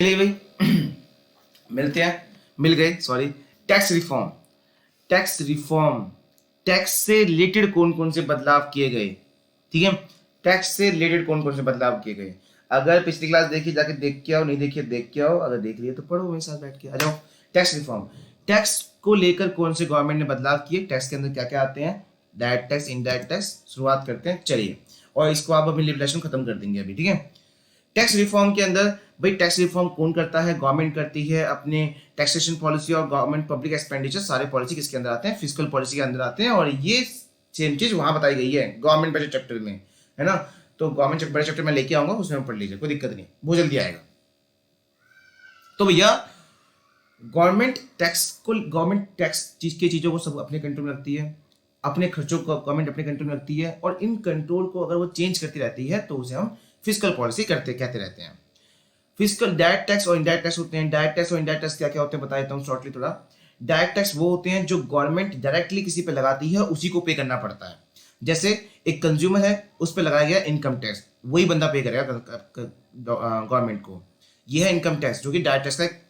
चलिए भाई मिलते हैं, मिल गए, sorry. Tax reform, tax reform, tax से रिलेटेड कौन कौन से बदलाव किए गए, ठीक है। टैक्स से रिलेटेड कौन कौन से बदलाव किए गए। अगर पिछली क्लास देखी जाके देख के आओ, नहीं देखिए देख के आओ, अगर देख लिए तो पढ़ो मेरे साथ बैठ के। आ जाओ। टैक्स रिफॉर्म, टैक्स को लेकर कौन से गवर्नमेंट ने बदलाव किए, टैक्स के अंदर क्या क्या आते हैं, डायरेक्ट टैक्स, इनडायरेक्ट टैक्स। शुरुआत करते हैं, चलिए। और इसको आप अपनी लिमिटेशन खत्म कर देंगे अभी, ठीक है। टैक्स रिफॉर्म के अंदर भाई, टैक्स रिफॉर्म कौन करता है, गवर्नमेंट करती है। अपने टैक्सेशन पॉलिसी और गवर्नमेंट पब्लिक एक्सपेंडिचर सारे पॉलिसी किसके अंदर आते हैं, फिजिकल पॉलिसी के अंदर आते हैं। और ये सेम चीज वहां बताई गई है गवर्नमेंट बजट चैप्टर में, है ना। तो गवर्नमेंट बजट चैप्टर में लेके आऊंगा, उसमें पढ़ लीजिए, कोई दिक्कत नहीं, बहुत जल्दी आएगा। तो भैया गवर्नमेंट टैक्स चीज की चीजों को सब अपने कंट्रोल में रखती है, अपने खर्चों को गवर्नमेंट अपने कंट्रोल में रखती है। और इन कंट्रोल को अगर वो चेंज करती रहती है तो उसे हम फिजिकल पॉलिसी कहते रहते हैं। फिजिकल डायरेक्ट टैक्स और इनडायरेक्ट टैक्स होते हैं। डायरेक्ट टैक्स और इनडायरेक्ट टैक्स क्या क्या होते हैं बता देता हूँ शॉर्टली थोड़ा। डायरेक्ट टैक्स वो होते हैं जो गवर्नमेंट डायरेक्टली किसी पे लगाती है, उसी को पे करना पड़ता है। जैसे एक कंज्यूमर है, उस पर लगाया गया इनकम टैक्स, वही बंदा पे करेगा गवर्नमेंट को। यह है इनकम टैक्स, जो कि डायरेक्ट टैक्स का एक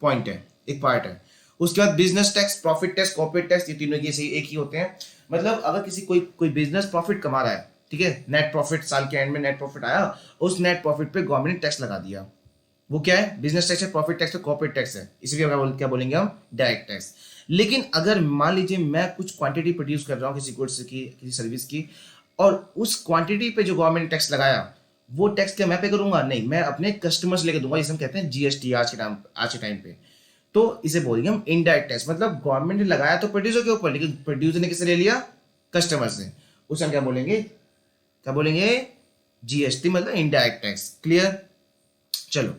पॉइंट है, एक पार्ट है। उसके बाद business tax, profit tax, corporate tax, ये तीनों एक ही होते हैं। मतलब अगर किसी कोई बिजनेस प्रॉफिट कमा रहा है, ठीक है, नेट प्रॉफिट, साल के एंड में नेट प्रॉफिट आया, उस नेट प्रॉफिट पे गवर्नमेंट ने टैक्स लगा दिया। वो क्या है, बिजनेस टैक्स है, प्रॉफिट टैक्स है, कॉर्पोरेट टैक्स है। इसलिए क्या बोलेंगे हम, डायरेक्ट टैक्स। लेकिन अगर मान लीजिए मैं कुछ क्वांटिटी प्रोड्यूस कर रहा हूँ किसी गुड्स की, किसी सर्विस की, और उस क्वांटिटी पे जो गवर्नमेंट ने टैक्स लगाया, वो टैक्स क्या मैं पे करूंगा, नहीं, मैं अपने कस्टमर्स लेके दूंगा, जिसे हम कहते हैं जीएसटी आज के टाइम पे। तो इसे बोलेंगे हम इनडायरेक्ट टैक्स। मतलब गवर्नमेंट ने लगाया तो प्रोड्यूसर के ऊपर, लेकिन प्रोड्यूसर ने किससे ले लिया, कस्टमर से। उसे हम क्या बोलेंगे, जीएसटी, मतलब इनडायरेक्ट टैक्स। क्लियर। चलो,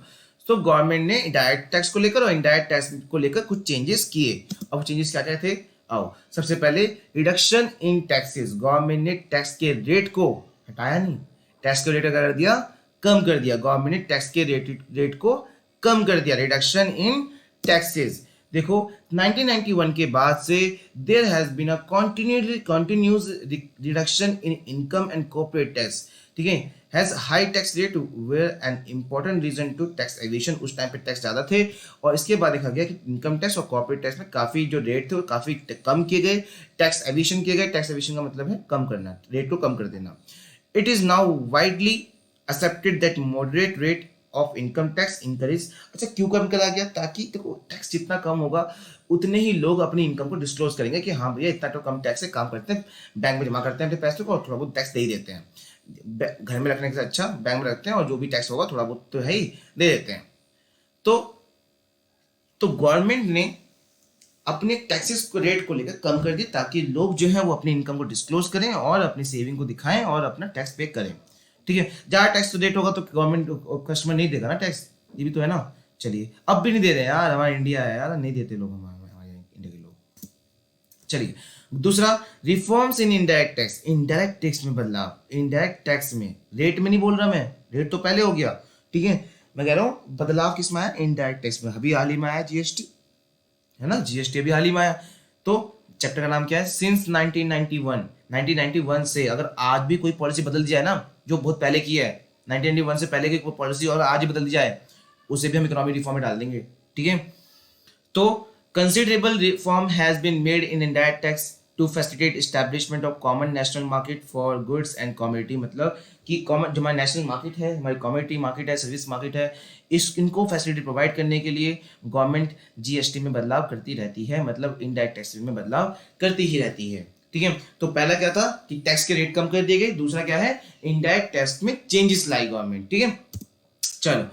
तो गवर्नमेंट ने डायरेक्ट टैक्स को लेकर और इनडायरेक्ट टैक्स को लेकर कुछ चेंजेस किए। अब चेंजेस क्या क्या थे, आओ। सबसे पहले रिडक्शन इन टैक्सेस, गवर्नमेंट ने टैक्स के रेट को हटाया नहीं, टैक्स के रेट क्या कर दिया, कम कर दिया। गवर्नमेंट ने टैक्स के रेट को कम कर दिया, रिडक्शन इन टैक्सेस। देखो 1991 के बाद से there has been a continuous reduction in income and corporate tax, ठीक है। Has high tax rate where an important reason to tax evasion. उस टाइम पे टैक्स ज्यादा थे, और इसके बाद देखा गया कि इनकम टैक्स और कॉर्पोरेट टैक्स में काफी जो रेट थे वो काफी कम किए गए, टैक्स एविशन किए गए। टैक्स एविशन का मतलब है कम करना, रेट को कम कर देना। It is now widely accepted that moderate rate of income tax encourage. अच्छा, क्यों कम करा गया, ताकि देखो टैक्स जितना कम होगा उतने ही लोग अपनी इनकम को डिस्क्लोज करेंगे कि हाँ भैया इतना तो कम टैक्स से काम करते हैं, बैंक में जमा करते हैं अपने पैसे को और थोड़ा बहुत टैक्स दे ही देते हैं। घर में रखने से अच्छा बैंक में रखते हैं, और जो भी टैक्स होगा थोड़ा बहुत तो है ही, दे देते हैं। तो गवर्नमेंट ने अपने टैक्सेस को रेट को लेकर कम कर दिया, ताकि लोग जो है वो अपनी इनकम को डिस्क्लोज करें और अपनी सेविंग को दिखाएं और अपना टैक्स पे करें, ठीक है। ज्यादा टैक्स रेट होगा तो गवर्नमेंट कस्टमर नहीं देगा ना टैक्स, ये भी तो है ना। चलिए, अब भी नहीं दे रहे यार, हमारा इंडिया है यार, नहीं देते लोग, हमारे इंडिया के लोग। चलिए, दूसरा, reforms in indirect tax, indirect tax में बदलाव। इनडायरेक्ट टैक्स में रेट में नहीं बोल रहा मैं, रेट तो पहले हो गया, ठीक है। मैं कह रहा हूँ बदलाव किस में आया, इनडायरेक्ट टैक्स में। अभी हाल ही में आया जीएसटी, है ना, जीएसटी अभी हाल ही में आया। तो चैप्टर का नाम क्या है, सिंस 1991 से। अगर आज भी कोई पॉलिसी बदल दी जाए ना, जो बहुत पहले की है, 1991 से पहले की कोई पॉलिसी और आज ही बदल दी जाए, उसे भी हम इकोनॉमिक रिफॉर्म में डाल देंगे, ठीक है। तो considerable reform has been made in indirect tax to facilitate establishment of common national market for goods and commodity। मतलब कि कॉमन जो हमारी नेशनल मार्केट है, हमारी कमोडिटी मार्केट है, सर्विस मार्केट है, इनको फैसिलिटी प्रोवाइड करने के लिए गवर्नमेंट जीएसटी में बदलाव करती रहती है, मतलब इनडायरेक्ट टैक्स में बदलाव करती ही रहती है, ठीक है। तो पहला क्या था कि टैक्स के रेट कम कर दिए गए, दूसरा क्या है, इनडायरेक्ट टैक्स में चेंजेस लाई गवर्नमेंट, ठीक है। चलो,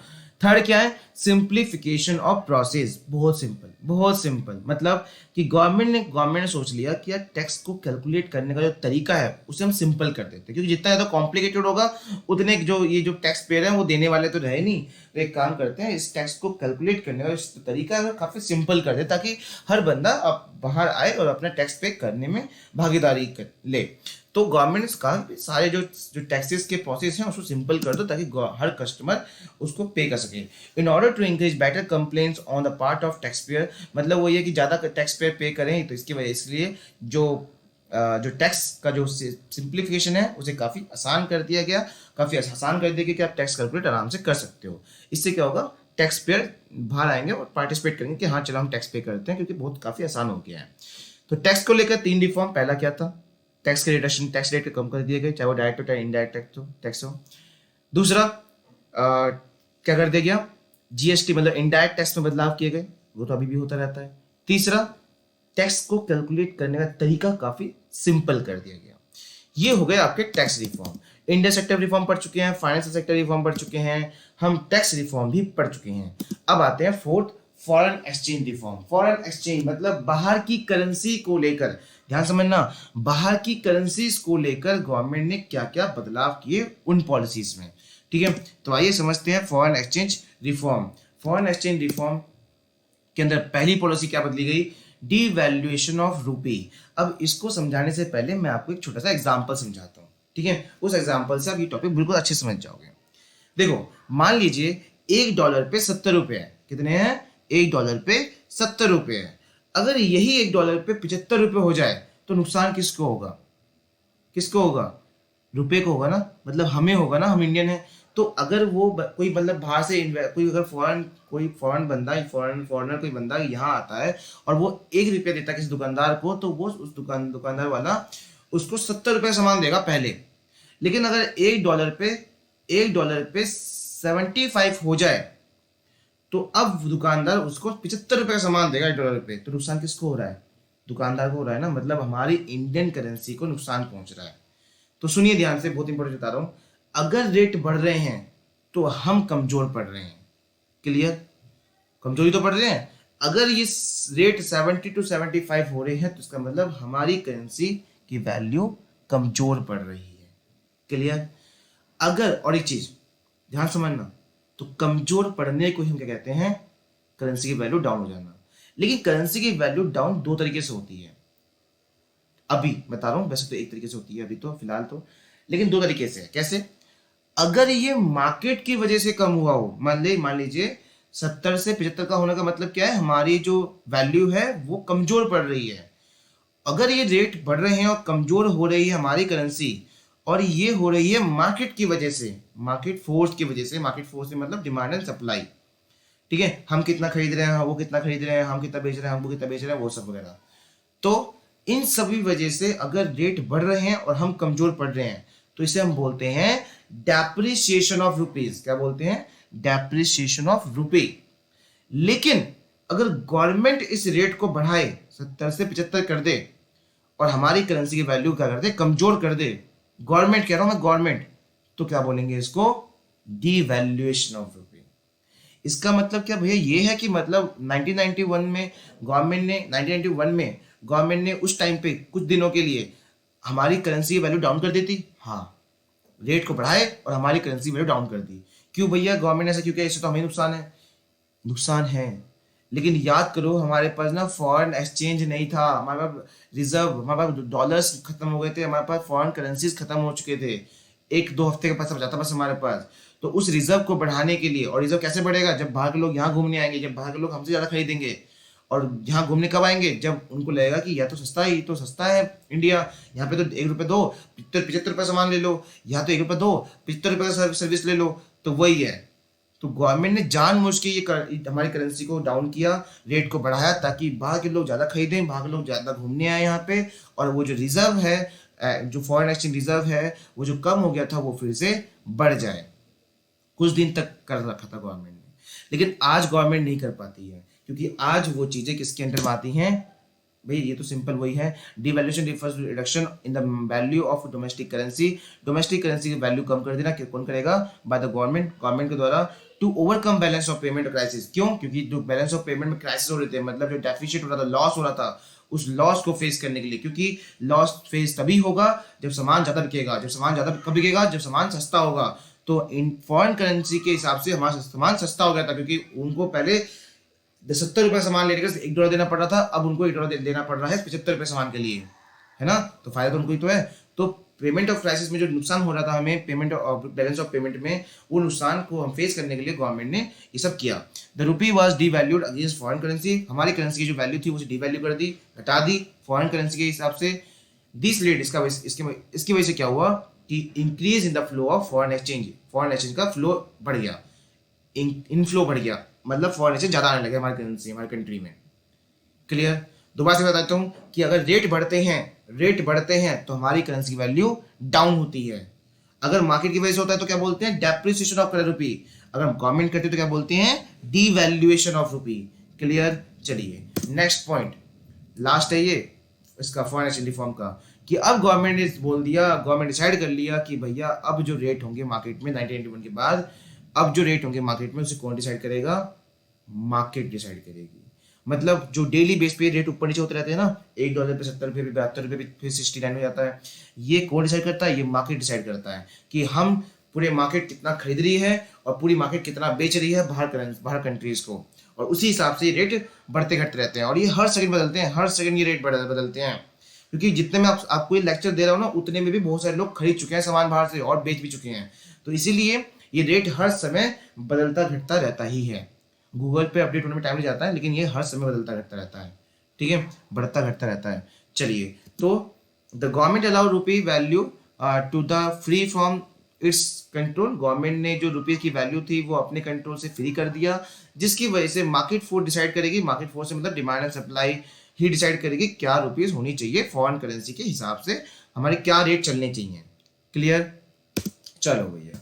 थर्ड क्या है, सिंप्लीफिकेशन ऑफ प्रोसेस। बहुत सिंपल, मतलब कि गवर्नमेंट ने सोच लिया कि यार टैक्स को कैलकुलेट करने का जो तरीका है उसे हम सिंपल कर देते हैं, क्योंकि जितना ज्यादा कॉम्प्लिकेटेड होगा उतने जो टैक्स पेयर है वो देने वाले तो रहे नहीं। तो एक काम करते हैं, इस टैक्स को कैलकुलेट करने का तरीका है काफी सिंपल कर दे, ताकि हर बंदा अब बाहर आए और अपना टैक्स पे करने में भागीदारी ले। तो गवर्नमेंट ने कहा कि सारे जो टैक्सेस के प्रोसेस हैं उसको सिंपल कर दो, ताकि हर कस्टमर उसको पे कर सके। In order to encourage better complaints on the part of tax payer, मतलब वो ये कि ज़्यादा टैक्स पेयर पे करें, तो इसकी वजह इसलिए जो टैक्स का जो सिंप्लीफिकेशन है उसे काफ़ी आसान कर दिया गया कि आप टैक्स कैलकुलेट आराम से कर सकते हो। इससे क्या होगा, टैक्स पेयर बाहर आएंगे और पार्टिसिपेट करेंगे कि हाँ चलो हम टैक्स पे करते हैं, क्योंकि बहुत काफ़ी आसान हो गया है। तो टैक्स को लेकर 3 रिफॉर्म। पहला क्या था, टैक्स के रिडक्शन, टैक्स रेट कम कर दिए गए, चाहे वो डायरेक्ट हो चाहे इनडायरेक्ट टैक्स हो। दूसरा क्या कर दिया गया, जीएसटी मतलब इनडायरेक्ट टैक्स में बदलाव किए गए, वो तो अभी भी होता रहता है। तीसरा, टैक्स को कैलकुलेट करने का तरीका काफी सिंपल कर दिया गया। ये हो गए आपके tax reform. Indian sector reform पढ़ चुके हैं, फाइनेंशियल सेक्टर रिफॉर्म पढ़ चुके हैं, हम टैक्स रिफॉर्म भी पढ़ चुके हैं। अब आते हैं fourth, foreign exchange reform. Foreign exchange मतलब बाहर की करेंसी को लेकर, ध्यान समझना, बाहर की करेंसीज को लेकर गवर्नमेंट ने क्या क्या बदलाव किए उन पॉलिसीज में। ठीक है, तो आइए समझते हैं foreign exchange reform. Foreign exchange reform के अंदर पहली पॉलिसी क्या बदली गई, डिवैल्यूएशन ऑफ रुपी। अब इसको समझाने से पहले मैं आपको एक छोटा सा एग्जांपल समझाता हूँ। ठीक है, उस एग्जांपल से आप ये टॉपिक बिल्कुल अच्छे समझ जाओगे। देखो, मान लीजिए $1 पे 70 रुपए है। कितने हैं, $1 पे 70 रुपए है। अगर यही $1 पे 75 रुपए हो जाए तो नुकसान किसको होगा, किसको होगा, रुपए को होगा ना, मतलब हमें होगा ना, हम इंडियन हैं। तो अगर वो कोई मतलब बाहर से कोई अगर फॉरेन बंदा, फॉरेनर कोई बंदा यहाँ आता है और वो ₹1 देता है किसी दुकानदार को, तो वो उस दुकानदार वाला उसको 70 रुपये सामान देगा पहले। लेकिन अगर $1 पे 75 हो जाए तो अब दुकानदार उसको 75 रुपये का सामान देगा $1 पे। तो नुकसान किसको हो रहा है, दुकानदार को हो रहा है ना, मतलब हमारी इंडियन करेंसी को नुकसान पहुंच रहा है। तो सुनिए ध्यान से, बहुत इंपॉर्टेंट बता रहा हूं, अगर रेट बढ़ रहे हैं तो हम कमजोर पड़ रहे हैं। क्लियर, कमजोरी तो पड़ रहे हैं। अगर ये रेट 70 to 75 हो रहे हैं तो इसका मतलब हमारी करेंसी की वैल्यू कमजोर पड़ रही है। क्लियर, अगर, और एक चीज ध्यान समझना, तो कमजोर पड़ने को हम क्या कहते हैं, करेंसी की वैल्यू डाउन हो जाना। लेकिन करेंसी की वैल्यू डाउन 2 तरीके से होती है, अभी बता रहा हूं, वैसे तो एक तरीके से होती है अभी तो फिलहाल तो, लेकिन 2 तरीके से है। कैसे, अगर ये मार्केट की वजह से कम हुआ हो, मान लीजिए 70 से 75 का होने का मतलब क्या है, हमारी जो वैल्यू है वो कमजोर पड़ रही है। अगर ये रेट बढ़ रहे हैं और कमजोर हो रही है हमारी करेंसी, और ये हो रही है मार्केट की वजह से, मार्केट फोर्स की वजह से, मार्केट फोर्स से मतलब डिमांड एंड सप्लाई। ठीक है, हम कितना खरीद रहे हैं, वो कितना खरीद रहे हैं, हम कितना बेच रहे हैं, हम वो कितना बेच रहे हैं, वो सब वगैरह। तो इन सभी वजह से अगर रेट बढ़ रहे हैं और हम कमजोर पड़ रहे हैं तो इसे हम बोलते हैं डेप्रिसिएशन ऑफ रुपीज। क्या बोलते हैं, डेप्रिसिएशन ऑफ रुपी। लेकिन अगर गवर्नमेंट इस रेट को बढ़ाए, 70 से 75 कर दे और हमारी करेंसी की वैल्यू क्या कर दे, कमजोर कर दे, गवर्नमेंट कह रहा हूं मैं, गवर्नमेंट, तो क्या बोलेंगे इसको, डिवैल्यूएशन ऑफ रुपी। इसका मतलब क्या भैया, ये है कि मतलब 1991 में गवर्नमेंट ने उस टाइम पे कुछ दिनों के लिए हमारी करेंसी की वैल्यू डाउन कर देती। हाँ, रेट को बढ़ाए और हमारी करेंसी वैल्यू डाउन कर दी। क्यों भैया, गवर्नमेंट ऐसा क्यों किया, इससे तो हमें नुकसान है। नुकसान है, लेकिन याद करो हमारे पास ना फॉरेन एक्सचेंज नहीं था, हमारे पास रिजर्व, हमारे पास डॉलर्स खत्म हो गए थे, हमारे पास फॉरेन करेंसीज खत्म हो चुके थे, 1-2 हफ्ते का पैसा बचा था बस हमारे पास। तो उस रिजर्व को बढ़ाने के लिए, और रिजर्व कैसे बढ़ेगा, जब बाहर के लोग यहाँ घूमने आएंगे, जब बाहर के लोग हमसे ज़्यादा खरीदेंगे। और यहाँ घूमने कब आएंगे, जब उनको लगेगा कि या तो सस्ता है इंडिया, यहाँ पे तो ₹1 दो 75 रुपये सामान ले लो, यहाँ तो ₹1 दो 75 रुपये का सर्विस ले लो। तो वही है, तो गवर्नमेंट ने जानबूझ के ये हमारी करेंसी को डाउन किया, रेट को बढ़ाया, ताकि बाहर के लोग ज़्यादा खरीदें, बाहर के लोग ज़्यादा घूमने आए यहाँ पे, और वो जो रिजर्व है, जो फॉरेन एक्सचेंज रिजर्व है, वो जो कम हो गया था वो फिर से बढ़ जाए। कुछ दिन तक कर रखा था गवर्नमेंट ने, लेकिन आज गवर्नमेंट नहीं कर पाती है, क्योंकि आज वो चीज़ें किसके अंडर में आती हैं भाई, ये तो सिंपल वही है, devaluation refers to reduction in the value of domestic currency. Domestic currency की वैल्यू कम कर देना, कौन करेगा, बाय द गवर्नमेंट के द्वारा, to overcome balance of payment crisis. क्यों, क्योंकि जो बैलेंस ऑफ पेमेंट में क्राइसिस हो रहे थे, मतलब जो डेफिसिट हो रहा था, लॉस हो रहा था, उस लॉस को फेस करने के लिए, क्योंकि लॉस फेस तभी होगा जब सामान ज्यादा बिकेगा, जब सामान ज्यादा कब बिकेगा, जब सामान सस्ता होगा। तो इन फॉरेन करेंसी के हिसाब से हमारा सामान सस्ता हो गया था, क्योंकि उनको पहले 70 रुपये सामान लेने का $1 देना पड़ रहा था, अब उनको $1 देना पड़ रहा है 75 रुपये सामान के लिए, है ना। तो फायदा तो उनको ही तो है। तो पेमेंट ऑफ क्राइसिस में जो नुकसान हो रहा था हमें, payment of balance of payment में, वो नुकसान को हम फेस करने के लिए गवर्नमेंट ने ये सब किया। The rupee was devalued against foreign currency. हमारी करेंसी की जो वैल्यू थी उसे डिवैल्यू कर दी, घटा दी फॉरेन करेंसी के हिसाब से। दिस लीड, इसकी वजह से क्या हुआ कि increase in the flow of foreign exchange का फ्लो बढ़ गया। इनफ्लो बढ़ गया, मतलब फॉरेन एक्सचेंज ज़्यादा आने लगे हमारी करेंसी, हमारी कंट्री में। क्लियर? दोबारा से बताता हूँ कि अगर रेट बढ़ते हैं तो हमारी करेंसी की वैल्यू डाउन होती है। अगर मार्केट की वजह से होता है तो क्या बोलते हैं? डेप्रिसिएशन ऑफ करेंट रुपी। अगर गवर्नमेंट करती है तो क्या बोलते हैं? Devaluation of rupee. क्लियर? चलिए नेक्स्ट पॉइंट, लास्ट है ये इसका फॉरेन एक्सचेंज रिफॉर्म का, कि अब गवर्नमेंट ने बोल दिया, गवर्नमेंट डिसाइड कर लिया कि भैया अब जो रेट होंगे मार्केट में 1991 के बाद, अब जो रेट होंगे मार्केट में उसे कौन डिसाइड करेगा? मार्केट डिसाइड करेगी। मतलब जो डेली बेस पे रेट ऊपर नीचे होते रहते हैं ना, $1 पे 70 रुपये पे 72 रुपये पे फिर 69 हो जाता है, ये कौन डिसाइड करता है? ये मार्केट डिसाइड करता है कि हम पूरे मार्केट कितना खरीद रही है और पूरी मार्केट कितना बेच रही है बाहर कंट्रीज को, और उसी हिसाब से रेट बढ़ते घटते रहते हैं। और ये हर सेकंड बदलते हैं, हर सेकंड ये रेट बदलते हैं, क्योंकि जितने में आपको ये लेक्चर दे रहा हूँ ना, उतने में भी बहुत सारे लोग खरीद चुके हैं सामान बाहर से और बेच भी चुके हैं। तो इसीलिए ये रेट हर समय बदलता घटता रहता ही है। गूगल पे अपडेट होने में टाइम नहीं जाता है, लेकिन ये हर समय बदलता घटता रहता है। ठीक है, बढ़ता घटता रहता है। चलिए, तो the government allow rupee value to the free from its control. Government ने जो रुपये की वैल्यू थी वो अपने कंट्रोल से फ्री कर दिया, जिसकी वजह से मार्केट फोर्स डिसाइड करेगी। मार्केट फोर्स से मतलब demand and supply he decide करेगी क्या रुपीस होनी चाहिए फॉरेन करेंसी के हिसाब से, हमारे क्या रेट चलने चाहिए। क्लियर? चलो भैया,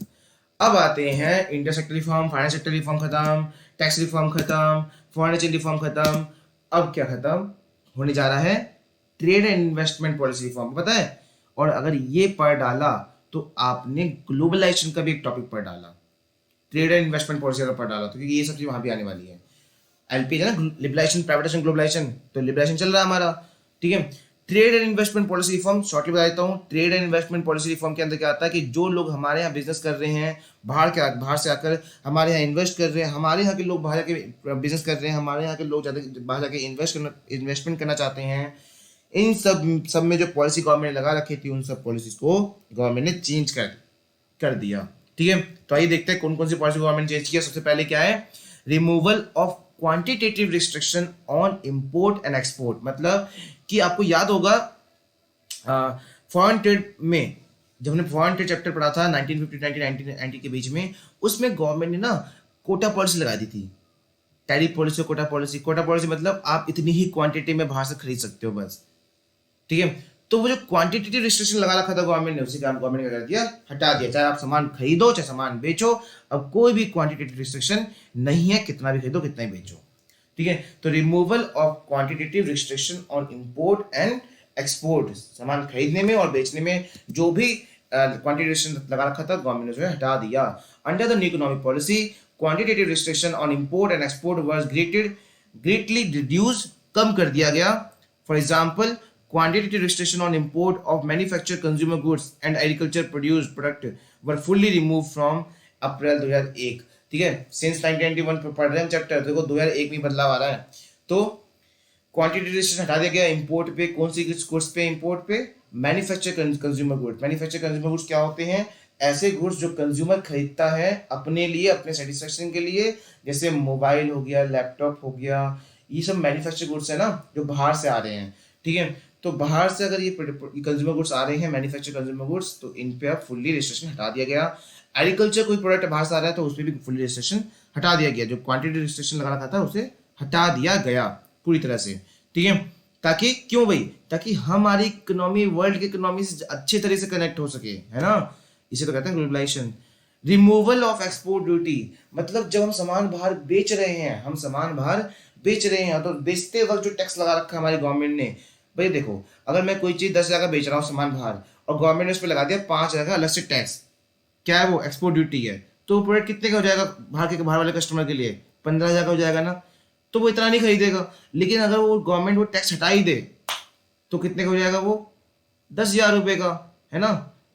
अब आते हैं India sector reform, finance sector reform खत्म, टैक्स रिफॉर्म खत्म, फॉरेन एक्सचेंज रिफॉर्म खत्म। अब क्या खत्म होने जा रहा है? Trade and investment policy reform, पता है? और अगर ये पढ़ डाला तो आपने ग्लोबलाइजेशन का भी एक टॉपिक पढ़ डाला, ट्रेड एंड इन्वेस्टमेंट पॉलिसी अगर पढ़ डाला तो, क्योंकि ये सब चीज वहां भी आने वाली है। एलपी है ना, लिबरलाइजेशन, प्राइवेटाइजेशन, ग्लोबलाइजेशन, तो लिबरलाइजेशन चल रहा है हमारा। ठीक है, trade and investment policy reform shortly बता देता हूँ। Trade and investment policy reform के अंदर क्या आता है कि जो लोग हमारे यहाँ बिजनेस कर रहे हैं, बाहर से आकर हमारे यहाँ इन्वेस्ट कर रहे हैं, हमारे यहाँ के लोग बाहर जाके बिजनेस कर रहे हैं, हमारे यहाँ के लोग ज़्यादा बाहर जाके इन्वेस्टमेंट करना चाहते हैं, इन सब में जो पॉलिसी गवर्नमेंट ने लगा रखी थी, उन सब पॉलिसीज को गवर्नमेंट ने चेंज कर दिया। ठीक है, तो आइए देखते हैं कौन कौन सी पॉलिसी गवर्नमेंट चेंज किया। सबसे पहले क्या है? Removal of quantitative restriction on import and export. मतलब कि आपको याद होगा फॉरेन ट्रेड में, जब हमने फॉरेन ट्रेड चैप्टर पढ़ा था 1950-1990 के बीच में, उसमें गवर्नमेंट ने ना कोटा पॉलिसी लगा दी थी। Tariff policy, quota policy. Quota policy मतलब आप इतनी ही क्वांटिटी में बाहर से खरीद सकते हो बस। ठीक है, तो वो जो क्वांटिटेटिव रिस्ट्रिक्शन लगा रखा था गवर्नमेंट ने, उसी काम गवर्नमेंट ने क्या कर दिया? हटा दिया। चाहे आप सामान खरीदो चाहे सामान बेचो, अब कोई भी क्वांटिटेटिव रिस्ट्रिक्शन नहीं है, कितना भी खरीदो कितना ही बेचो। ठीक है, तो removal of quantitative restriction on import and export, सामान खरीदने में और बेचने में जो भी क्वांटिटेटिव रिस्ट्रिक्शन लगा रखा था गवर्नमेंट ने जो है हटा दिया। Under the new economic policy, quantitative restriction on import and export was greatly reduce, कम कर दिया गया। For example, quantitative restriction on import of manufactured consumer goods and agriculture produced product were fully removed from अप्रैल 2001। ठीक है, since 1991 पढ़ रहे हैं chapter, देखो 2001 में बदलाव आ रहा है। तो क्वांटिटी रिस्ट्रिक्शन हटा दिया गया इंपोर्ट पे। कौन सी गुड्स पे? इंपोर्ट पे manufacture consumer goods. Manufacture consumer goods क्या होते हैं? ऐसे गुड्स जो कंज्यूमर खरीदता है अपने लिए, अपने सेटिस्फेक्शन के लिए, जैसे मोबाइल हो गया, लैपटॉप हो गया, ये सब मैन्युफैक्चर गुड्स है ना, जो बाहर से आ रहे हैं। ठीक है, तो बाहर से अगर ये कंज्यूमर गुड्स आ रहे हैं, मैन्युफैक्चर कंज्यूमर गुड्स, तो इन पे अब फुल्ली रिस्ट्रिक्शन हटा दिया गया। एग्रीकल्चर कोई प्रोडक्ट बाहर से आ रहा है तो उस पर भी फुल्ली रिस्ट्रिक्शन हटा दिया गया। जो क्वांटिटी रिस्ट्रिक्शन लगा रखा था उसे हटा दिया गया पूरी तरह से। ठीक है, ताकि क्यों भाई? ताकि हमारी इकोनॉमी वर्ल्ड की इकोनॉमी से अच्छे तरह से कनेक्ट हो सके, है ना। इसे तो कहते हैं globalisation. Removal of export duty, मतलब जब हम सामान बाहर बेच रहे हैं, तो बेचते वक्त जो टैक्स लगा रखा है हमारी गवर्नमेंट ने, भाई देखो, अगर मैं कोई चीज 10,000 का बेच रहा हूँ सामान बाहर, और गवर्नमेंट ने उस पर लगा दिया 5,000 का अलग से टैक्स, क्या है वो? एक्सपोर्ट ड्यूटी है। तो प्रोडक्ट कितने का हो जाएगा बाहर वाले कस्टमर के लिए? 15,000 का हो जाएगा ना। तो वो इतना नहीं खरीदेगा। लेकिन अगर वो गवर्नमेंट वो टैक्स हटा ही दे तो कितने का हो जाएगा वो? 10,000 रुपये का, है ना।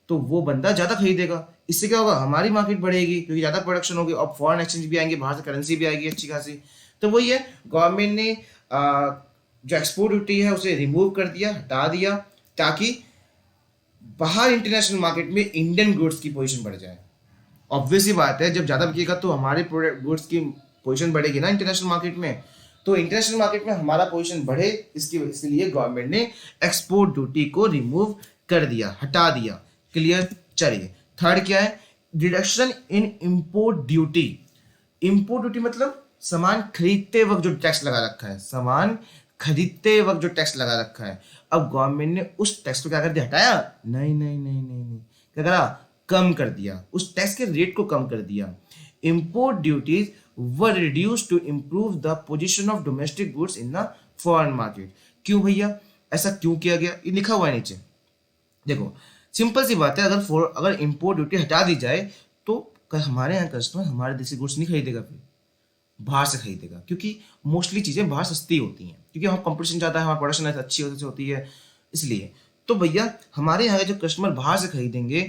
तो वो बंदा ज्यादा खरीदेगा। इससे क्या होगा? हमारी मार्केट बढ़ेगी, क्योंकि ज्यादा प्रोडक्शन होगी और फॉरेन एक्सचेंज भी आएंगे, बाहर से करेंसी भी आएगी अच्छी खासी। तो वही है, गवर्नमेंट ने जो एक्सपोर्ट ड्यूटी है उसे रिमूव कर दिया, हटा दिया, ताकि बाहर इंटरनेशनल मार्केट में इंडियन गुड्स की पोजीशन बढ़ जाए। ऑब्वियसली बात है, जब ज़्यादा बिकेगा तो हमारे प्रोडक्ट गुड्स की पोजीशन बढ़ेगी ना इंटरनेशनल मार्केट में। तो इंटरनेशनल मार्केट में हमारा पोजीशन बढ़े, इसलिए गवर्नमेंट ने एक्सपोर्ट ड्यूटी को रिमूव कर दिया, हटा दिया। क्लियर? चलिए, थर्ड क्या है? Reduction in import duty. Import duty मतलब सामान खरीदते वक्त जो टैक्स लगा रखा है, सामान खरीदते वक्त जो टैक्स लगा रखा है। अब गवर्नमेंट ने उस टैक्स को क्या कर दिया, हटाया? नहीं नहीं नहीं नहीं नहीं, क्या करा? कम कर दिया, उस टैक्स के रेट को कम कर दिया। Import duties were reduce to improve the position of domestic goods in the foreign market. क्यों भैया, ऐसा क्यों किया गया? ये लिखा हुआ है नीचे, देखो सिंपल सी बात है, अगर इम्पोर्ट ड्यूटी हटा दी जाए तो हमारे यहाँ कस्टमर हमारे देश से गुड्स नहीं खरीदेगा, फिर बाहर से खरीदेगा, क्योंकि मोस्टली चीज़ें बाहर सस्ती होती हैं, क्योंकि वहाँ कंपटीशन ज़्यादा है, हमारी प्रोडक्शन अच्छी होती है इसलिए। तो भैया हमारे यहाँ के जो कस्टमर बाहर से खरीदेंगे,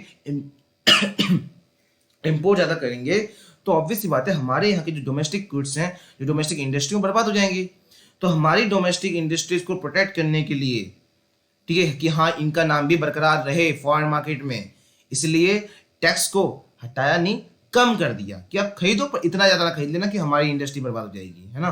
इम्पोर्ट ज़्यादा करेंगे, तो ऑब्वियस सी बात है हमारे यहाँ के जो डोमेस्टिक गुड्स हैं, जो डोमेस्टिक इंडस्ट्री में बर्बाद हो जाएंगी। तो हमारी डोमेस्टिक इंडस्ट्रीज को प्रोटेक्ट करने के लिए, ठीक है, कि हाँ इनका नाम भी बरकरार रहे फॉरेन मार्केट में, इसलिए टैक्स को हटाया नहीं, कम कर दिया कि आप खरीदो पर इतना ज़्यादा ना खरीद लेना कि हमारी इंडस्ट्री बर्बाद हो जाएगी, है ना।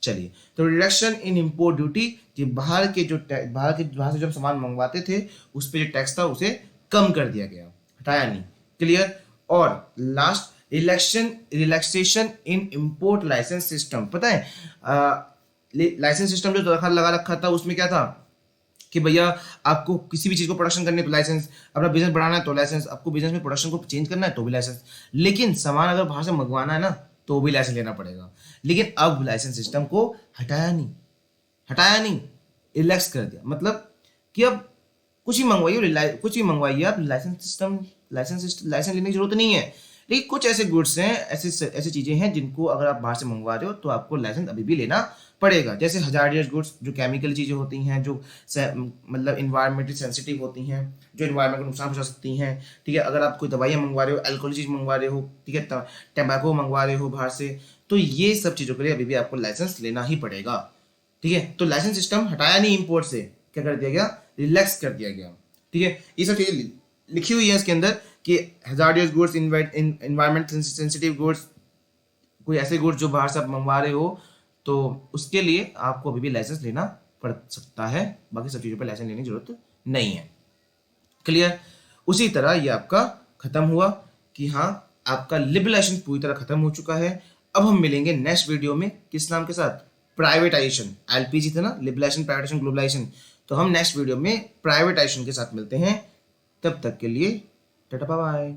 चलिए, तो रिडक्शन इन इम्पोर्ट ड्यूटी, कि बाहर से जो हम सामान मंगवाते थे उस पर जो टैक्स था उसे कम कर दिया गया, हटाया नहीं। क्लियर। और last, relaxation in import licence system. पता है लाइसेंस सिस्टम जो लगा रखा था उसमें क्या था कि भैया आपको किसी भी चीज़ को प्रोडक्शन करनी है तो लाइसेंस, अपना बिजनेस बढ़ाना है तो लाइसेंस, आपको बिजनेस में प्रोडक्शन को चेंज करना है तो भी लाइसेंस, लेकिन सामान अगर बाहर से मंगवाना है ना तो भी लाइसेंस लेना पड़ेगा। लेकिन अब लाइसेंस सिस्टम को हटाया नहीं, रिलैक्स कर दिया। मतलब कि अब कुछ ही मंगवाइए आप, लाइसेंस लेने की जरूरत नहीं है। लेकिन कुछ ऐसे गुड्स हैं, ऐसे चीज़ें हैं जिनको अगर आप बाहर से मंगवा रहे हो तो आपको लाइसेंस अभी भी लेना पड़ेगा। जैसे हजार्डियस गुड्स, जो केमिकल चीज़ें होती हैं, जो मतलब इन्वायरमेंटली सेंसिटिव होती हैं, जो इन्वायरमेंट को नुकसान पहुंचा सकती हैं, ठीक है। अगर आप कोई दवाइयाँ मंगवा रहे हो, अल्कोहल चीज़ मंगवा रहे हो, ठीक है, टैम्बाको मंगवा रहे हो बाहर से, तो ये सब चीज़ों के लिए अभी भी आपको लाइसेंस लेना ही पड़ेगा, ठीक है। तो लाइसेंस सिस्टम हटाया नहीं इम्पोर्ट से, क्या कर दिया गया, रिलैक्स कर दिया गया, ठीक है। ये सब चीज़ें लिखी हुई है इसके अंदर कि hazardous goods, environment sensitive goods, कोई ऐसे गुड्स जो बाहर से आप मंगवा रहे हो तो उसके लिए आपको अभी भी लाइसेंस लेना पड़ सकता है, बाकी सब चीज़ों पर लाइसेंस लेने की जरूरत नहीं है। क्लियर। उसी तरह ये आपका खत्म हुआ कि हाँ आपका लिबरलाइजेशन पूरी तरह खत्म हो चुका है। अब हम मिलेंगे नेक्स्ट वीडियो में किस नाम के साथ, प्राइवेटाइजेशन। एलपीजी था ना, लिबरलाइजेशन, प्राइवेटाइजेशन, ग्लोबलाइजेशन, तो हम नेक्स्ट वीडियो में प्राइवेटाइजेशन के साथ मिलते हैं। तब तक के लिए टाटा बाय बाय।